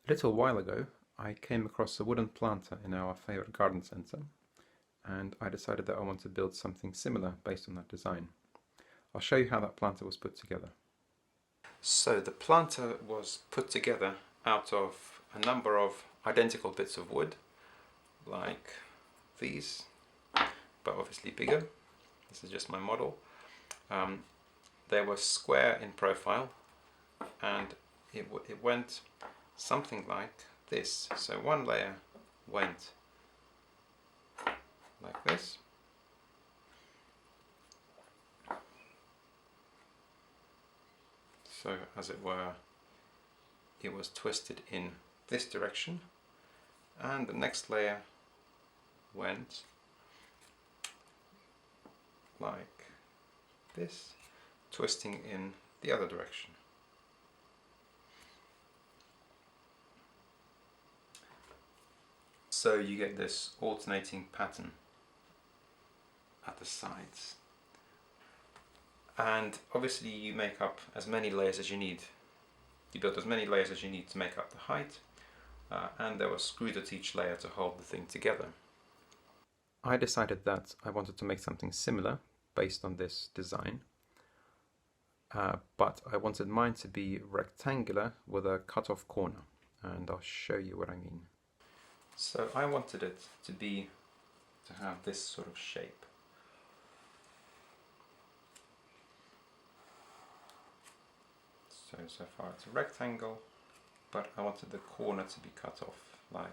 A little while ago, I came across a wooden planter in our favorite garden center, and I decided that I want to build something similar based on that design. I'll show you how that planter was put together. So the planter was put together out of a number of identical bits of wood, like these, but obviously bigger. This is just my model. They were square in profile, and it went something like this. So one layer went like this, so as it were, it was twisted in this direction, and the next layer went like this, twisting in the other direction. So you get this alternating pattern at the sides. And obviously you make up as many layers as you need. You build as many layers as you need to make up the height, and there were screws at each layer to hold the thing together. I decided that I wanted to make something similar based on this design, but I wanted mine to be rectangular with a cut-off corner, and I'll show you what I mean. So I wanted it to have this sort of shape. So far it's a rectangle, but I wanted the corner to be cut off like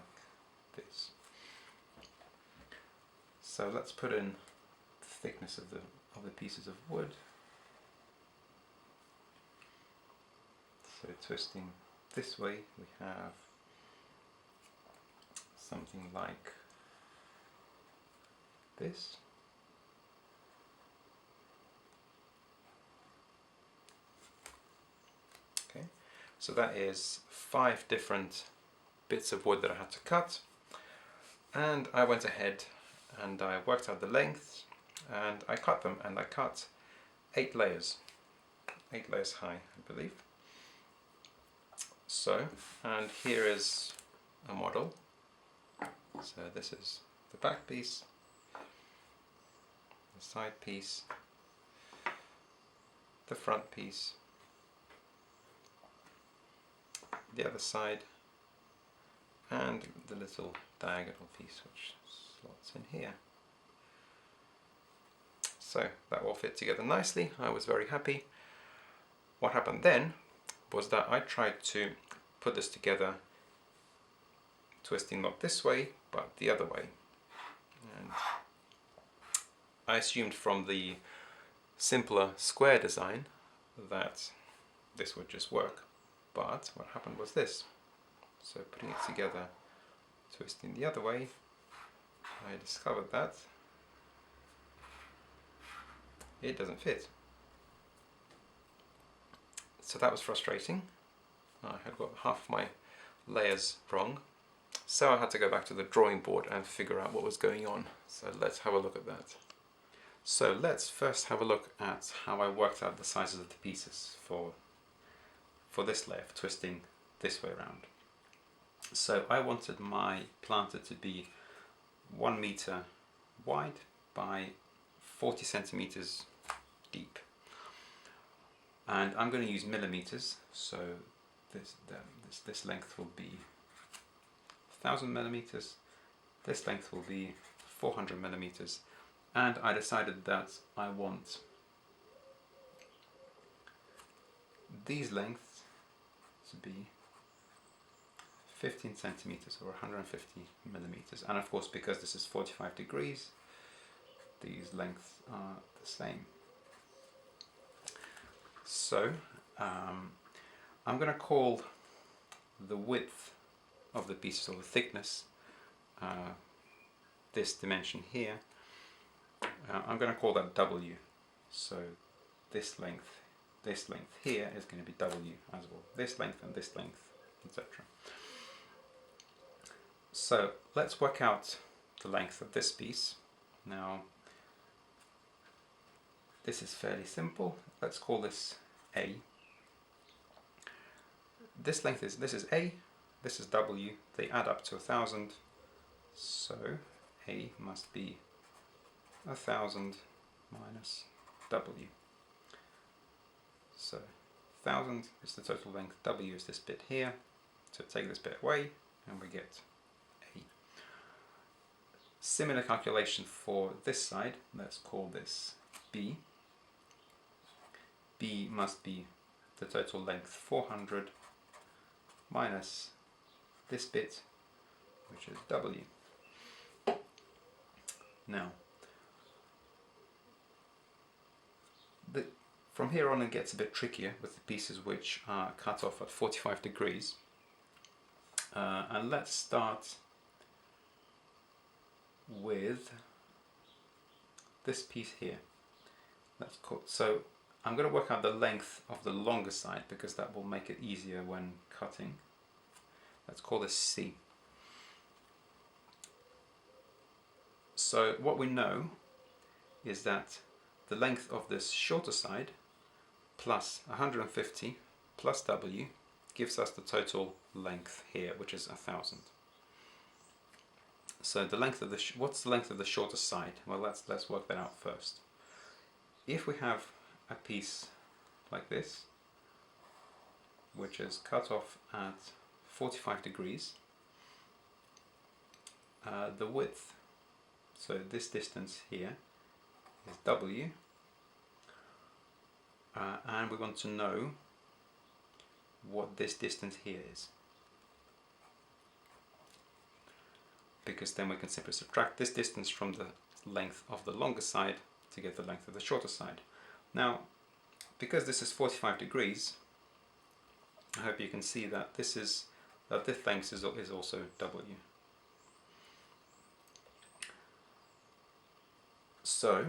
this. So let's put in the thickness of the pieces of wood. So twisting this way, we have something like this. Okay, so that is 5 different bits of wood that I had to cut, and I went ahead and I worked out the lengths and I cut them, and I cut 8 layers high, I believe. So, and here is a model. So this is the back piece, the side piece, the front piece, the other side, and the little diagonal piece which slots in here. So that all fit together nicely. I was very happy. What happened then was that I tried to put this together, twisting not this way but the other way, and I assumed from the simpler square design that this would just work, but what happened was this. So putting it together, twisting the other way, I discovered that it doesn't fit. So that was frustrating. I had got half of my layers wrong, so I had to go back to the drawing board and figure out what was going on. So let's have a look at that. So let's first have a look at how I worked out the sizes of the pieces for this layer, for twisting this way around. So I wanted my planter to be 1 meter wide by 40 centimeters deep, and I'm going to use millimeters. So this length will be 1000 millimeters, this length will be 400 millimeters, and I decided that I want these lengths to be 15 centimeters or 150 millimeters, and of course because this is 45 degrees, these lengths are the same. So I'm going to call the width of the pieces, or the thickness, this dimension here, I'm going to call that W. So this length here is going to be W as well. This length and this length, etc. So let's work out the length of this piece. Now this is fairly simple. Let's call this A. This is A, this is W, they add up to 1,000, so A must be 1,000 minus W. So 1,000 is the total length, W is this bit here, so take this bit away and we get A. Similar calculation for this side, let's call this B. B must be the total length 400 minus this bit, which is W. Now, from here on it gets a bit trickier with the pieces which are cut off at 45 degrees. And let's start with this piece here. So I'm going to work out the length of the longer side because that will make it easier when cutting. Let's call this C. So what we know is that the length of this shorter side plus 150 plus W gives us the total length here, which is 1,000. So the length of what's the length of the shorter side? Well, let's work that out first. If we have a piece like this, which is cut off at 45 degrees, the width, so this distance here is W, and we want to know what this distance here is, because then we can simply subtract this distance from the length of the longer side to get the length of the shorter side. Now, because this is 45 degrees, I hope you can see that this length is also W. So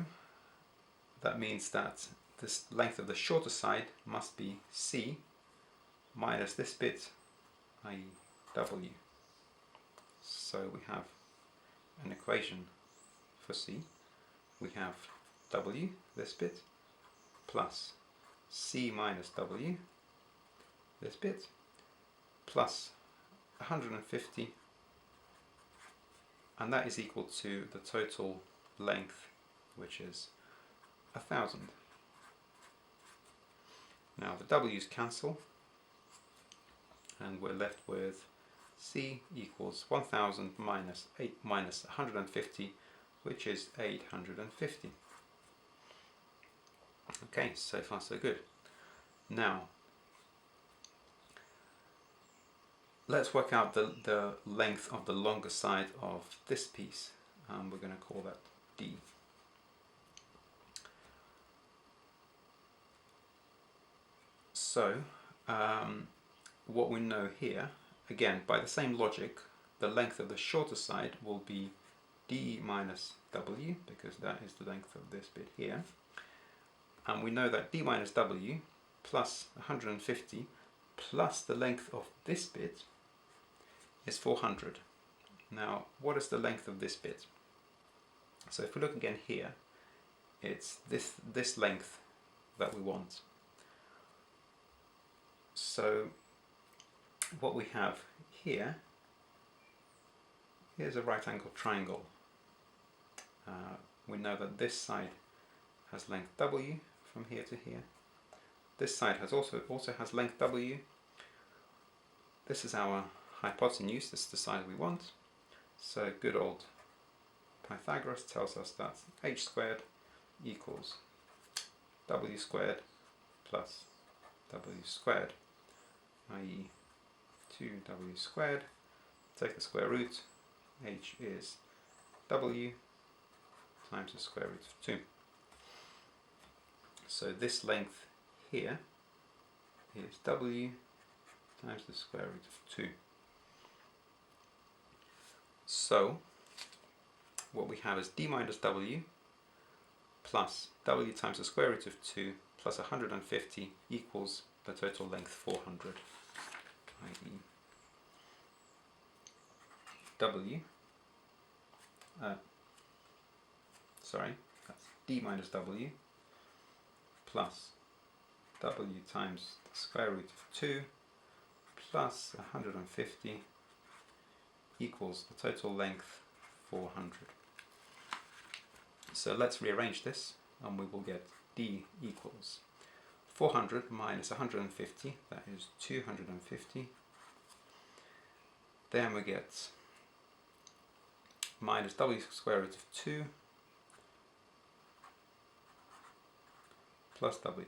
that means that this length of the shorter side must be C minus this bit, i.e. W. So we have an equation for C. We have W, this bit, plus C minus W, this bit, plus 150, and that is equal to the total length, which is 1,000. Now the W's cancel, and we're left with C equals 1,000 minus 150, which is 850. Okay, so far so good. Now, let's work out the length of the longer side of this piece. We're going to call that D. So, what we know here, again, by the same logic, the length of the shorter side will be D minus W, because that is the length of this bit here. And we know that D minus W plus 150 plus the length of this bit is 400. Now, what is the length of this bit? So if we look again here, it's this length that we want. So what we have here, here's a right angled triangle. We know that this side has length W from here to here. This side also has length W. This is our hypotenuse, this is the side we want. So good old Pythagoras tells us that h squared equals W squared plus W squared, i.e. 2W squared. Take the square root, h is W times the square root of 2. So this length here is W times the square root of 2. So what we have is D minus W plus W times the square root of 2 plus 150 equals the total length 400, i.e. W, that's D minus W plus W times the square root of 2 plus 150 equals the total length 400. So let's rearrange this and we will get D equals 400 minus 150, that is 250. Then we get minus W square root of 2 plus W.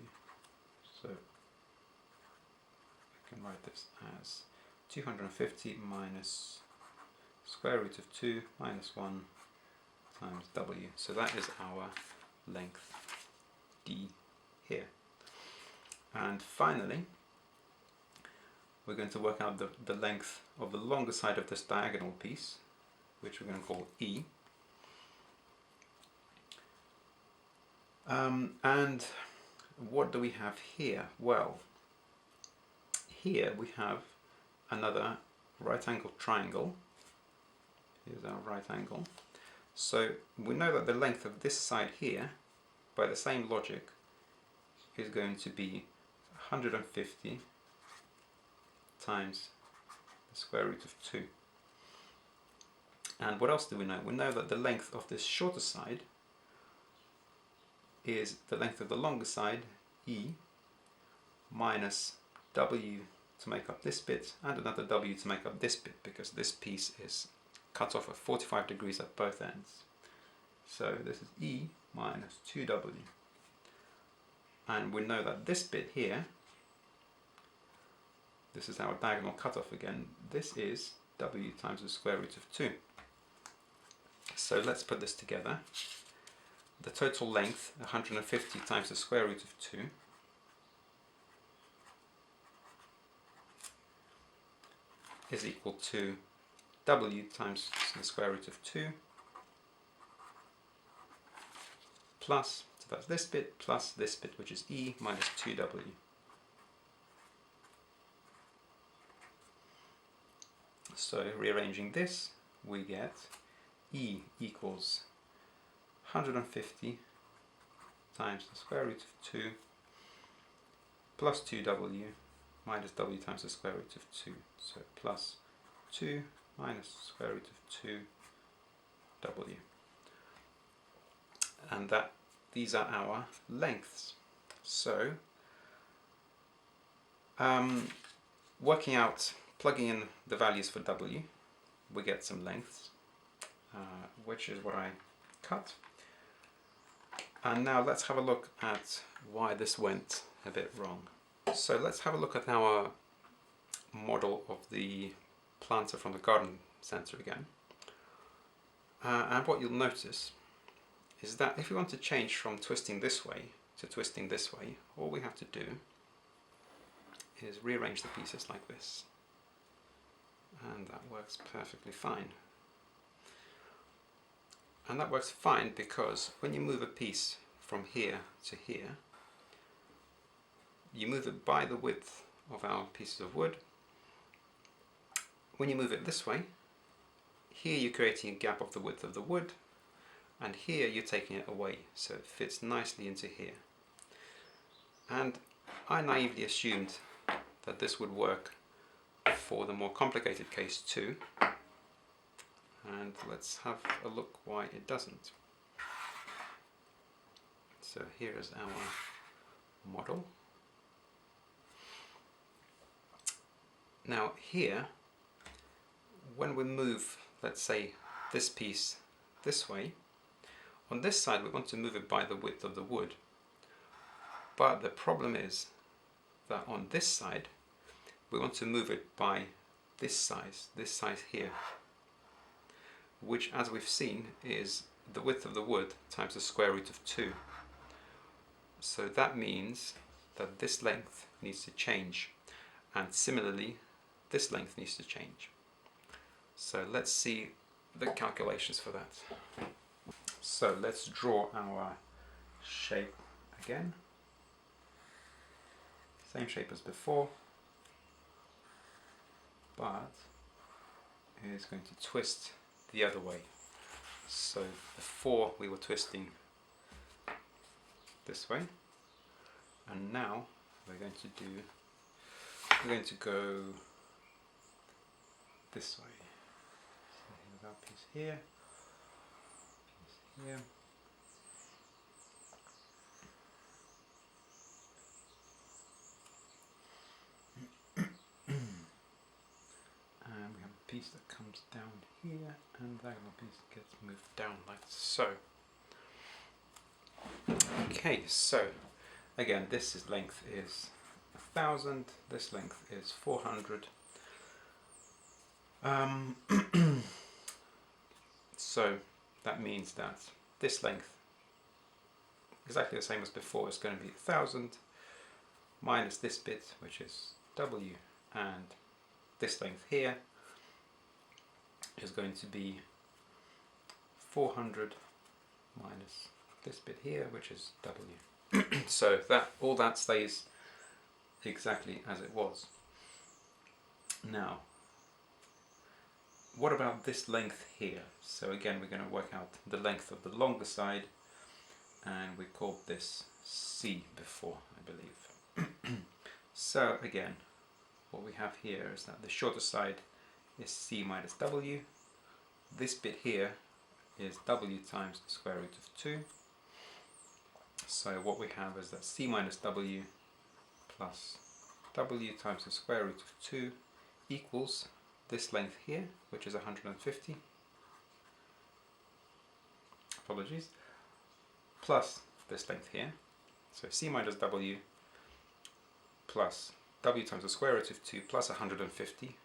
So I can write this as 250 minus square root of 2 minus 1 times W. So that is our length D here. And finally, we're going to work out the length of the longer side of this diagonal piece, which we're going to call E. And what do we have here? Well, here we have another right angled triangle. Here's our right angle. So we know that the length of this side here, by the same logic, is going to be 150 times the square root of 2. And what else do we know? We know that the length of this shorter side is the length of the longer side, E, minus W to make up this bit, and another W to make up this bit, because this piece is cut off at 45 degrees at both ends. So this is E minus 2W. And we know that this bit here, this is our diagonal cutoff again, this is W times the square root of 2. So let's put this together. The total length, 150 times the square root of 2, is equal to W times the square root of 2 plus, so that's this bit, plus this bit, which is E minus 2W. So rearranging this, we get E equals 150 times the square root of 2 plus 2W minus W times the square root of 2. So plus 2 minus the square root of 2W. And these are our lengths. So working out, plugging in the values for W, we get some lengths, which is what I cut. And now let's have a look at why this went a bit wrong. So let's have a look at our model of the planter from the garden centre again. And what you'll notice is that if we want to change from twisting this way to twisting this way, all we have to do is rearrange the pieces like this. And that works perfectly fine. And that works fine because when you move a piece from here to here, you move it by the width of our pieces of wood. When you move it this way, here you're creating a gap of the width of the wood, and here you're taking it away, so it fits nicely into here. And I naively assumed that this would work for the more complicated case too. And let's have a look why it doesn't. So here is our model. Now here, when we move, let's say, this piece this way, on this side we want to move it by the width of the wood. But the problem is that on this side we want to move it by this size here, which, as we've seen, is the width of the wood times the square root of 2. So that means that this length needs to change, and similarly this length needs to change. So let's see the calculations for that. So let's draw our shape again. Same shape as before, but it is going to twist the other way. So before we were twisting this way, and now we're going to go this way. So here's our piece here, piece here. And we have a piece that comes down here, and that little piece gets moved down like so. Okay, so again, this is length is 1000, this length is 400. So that means that this length, exactly the same as before, is going to be 1000 minus this bit, which is W, and this length here is going to be 400 minus this bit here, which is W. So that all that stays exactly as it was. Now, what about this length here? So again, we're going to work out the length of the longer side, and we called this C before, I believe. So again, what we have here is that the shorter side is C minus W. This bit here is W times the square root of 2. So what we have is that C minus W plus W times the square root of 2 equals this length here, which is 150. Apologies. Plus this length here. So C minus W plus W times the square root of 2 plus 150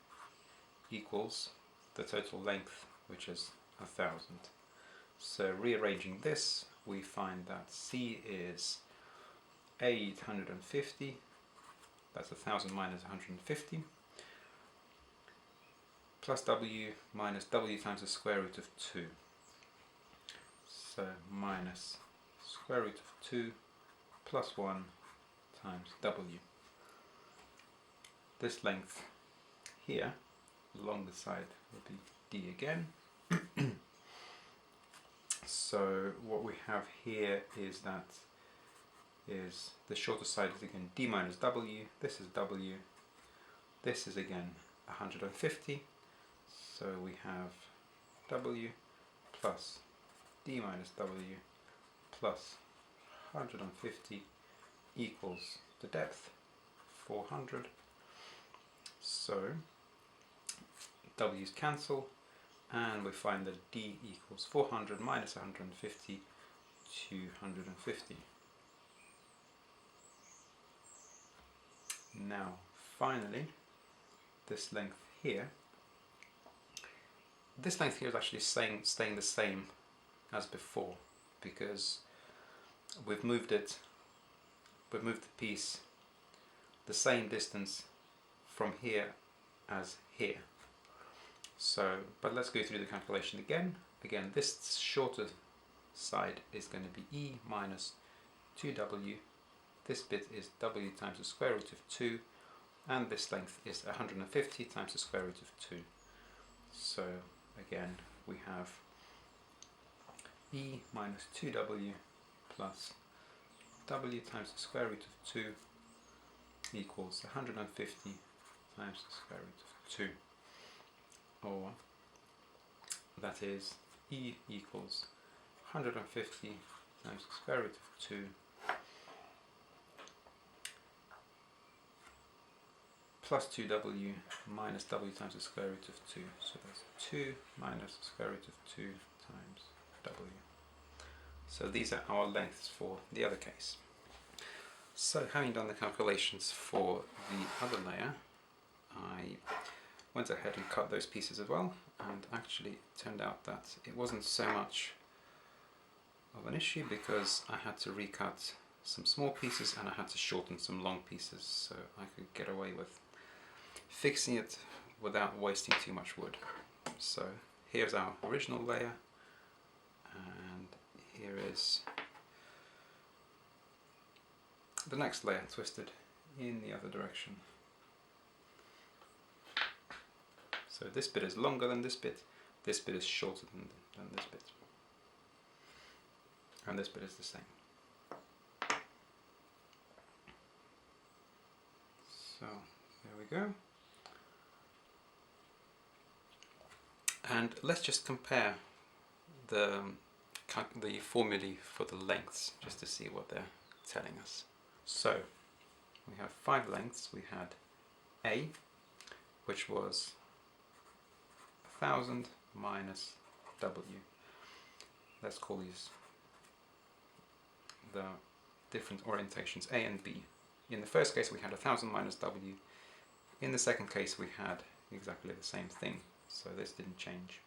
equals the total length, which is 1000. So rearranging this, we find that C is 850, that's 1000 minus 150, plus W minus W times the square root of 2. So minus square root of 2 plus 1 times W. This length here, along the side, will be D again. So what we have here is that the shorter side is again D minus W, this is W, this is again 150, so we have W plus D minus W plus 150 equals the depth, 400. So W's cancel, and we find that D equals 400 minus 150, 250. Now finally, this length here is actually staying the same as before, because we've moved the piece the same distance from here as here. So, but let's go through the calculation again. Again, this shorter side is going to be E minus 2W. This bit is W times the square root of 2, and this length is 150 times the square root of 2. So again, we have E minus 2W plus W times the square root of 2 equals 150 times the square root of 2. Or that is E equals 150 times the square root of 2 plus 2W minus W times the square root of 2. So that's 2 minus the square root of 2 times W. So these are our lengths for the other case. So having done the calculations for the other layer, I went ahead and cut those pieces as well, and actually it turned out that it wasn't so much of an issue, because I had to recut some small pieces and I had to shorten some long pieces, so I could get away with fixing it without wasting too much wood. So here's our original layer, and here is the next layer twisted in the other direction. So this bit is longer than this bit is shorter than this bit, and this bit is the same. So there we go. And let's just compare the formulae for the lengths just to see what they're telling us. So we have 5 lengths. We had A, which was 1000 minus W. Let's call these the different orientations, A and B. In the first case we had 1000 minus W. In the second case we had exactly the same thing, so this didn't change.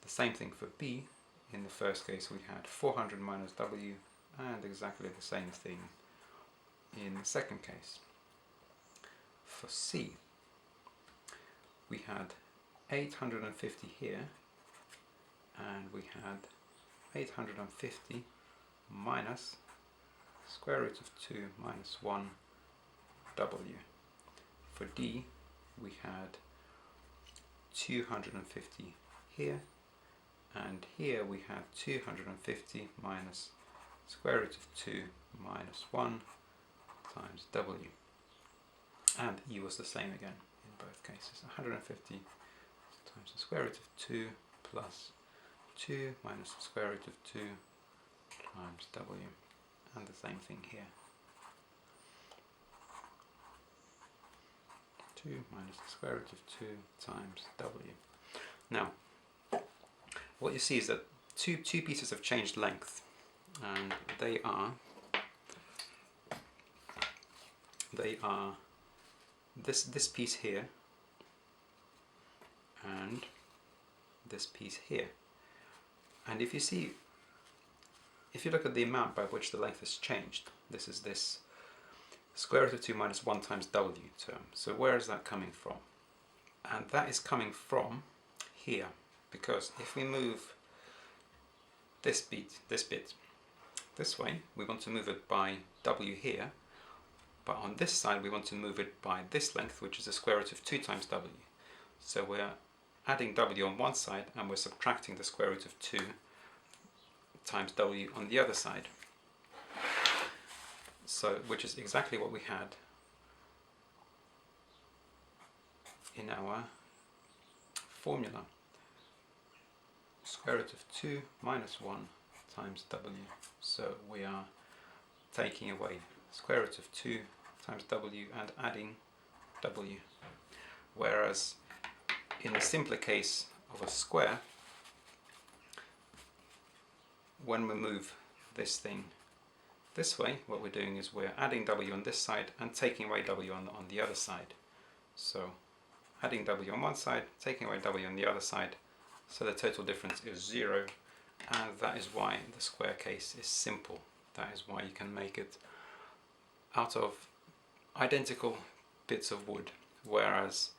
The same thing for B. In the first case we had 400 minus W, and exactly the same thing in the second case. For C, we had 850 here, and we had 850 minus square root of 2 minus 1 W. For D, we had 250 here, and here we had 250 minus square root of 2 minus 1 times W. And E was the same again in both cases. 150 times the square root of 2 plus 2 minus the square root of 2 times W. And the same thing here. 2 minus the square root of 2 times W. Now, what you see is that two pieces have changed length, and they are this piece here and this piece here. And if you look at the amount by which the length has changed, this is this square root of 2 minus 1 times W term. So where is that coming from? And that is coming from here, because if we move this bit this way, we want to move it by W here, but on this side we want to move it by this length, which is the square root of 2 times W. So we're adding W on one side and we're subtracting the square root of 2 times W on the other side. So, which is exactly what we had in our formula. Square root of 2 minus 1 times W. So we are taking away square root of 2 times W and adding W. Whereas in the simpler case of a square, when we move this thing this way, what we're doing is we're adding W on this side and taking away W on the other side. So adding W on one side, taking away W on the other side, so the total difference is 0, and that is why the square case is simple. That is why you can make it out of identical bits of wood, whereas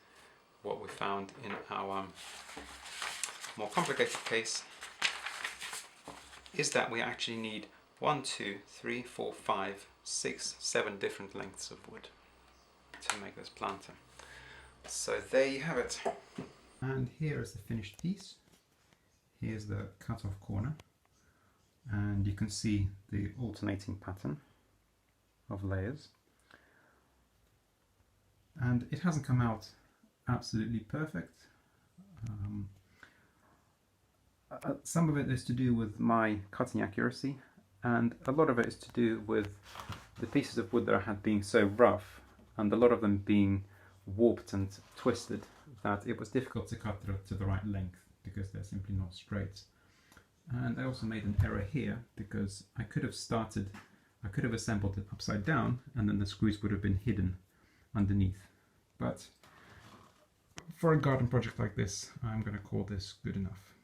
what we found in our more complicated case is that we actually need 1, 2, 3, 4, 5, 6, 7 different lengths of wood to make this planter. So there you have it. And here is the finished piece. Here's the cut-off corner, and you can see the alternating pattern of layers. And it hasn't come out absolutely perfect. Some of it is to do with my cutting accuracy, and a lot of it is to do with the pieces of wood that I had being so rough, and a lot of them being warped and twisted, that it was difficult to cut to the right length because they're simply not straight. And I also made an error here because I could have assembled it upside down, and then the screws would have been hidden underneath. But for a garden project like this, I'm going to call this good enough.